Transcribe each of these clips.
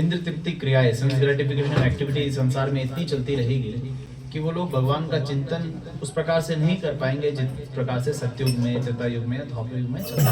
इंद्र तृप्ति क्रियाएं, sense gratification activity संसार में इतनी चलती रहेगी कि वो लोग भगवान का चिंतन उस प्रकार से नहीं कर पाएंगे जिस प्रकार से सत्ययुग में, त्रेता युग में, द्वापर युग में चलता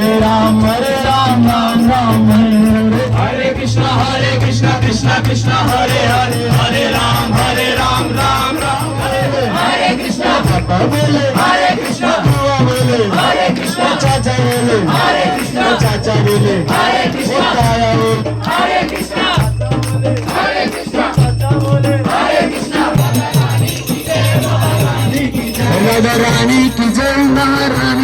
Hare Ram, Ram Ram, Hare Krishna, Krishna Krishna, Hare Hare, Hare Ram, Ram Ram, Hare Krishna, Hare Krishna, Hare Krishna, Chacha bole, Hare Krishna, Chacha bole, Hare Krishna, Hare Krishna, Hare Krishna, Chacha bole, Hare Krishna, Radha Rani ki jai, Radha Rani ki jai, Radha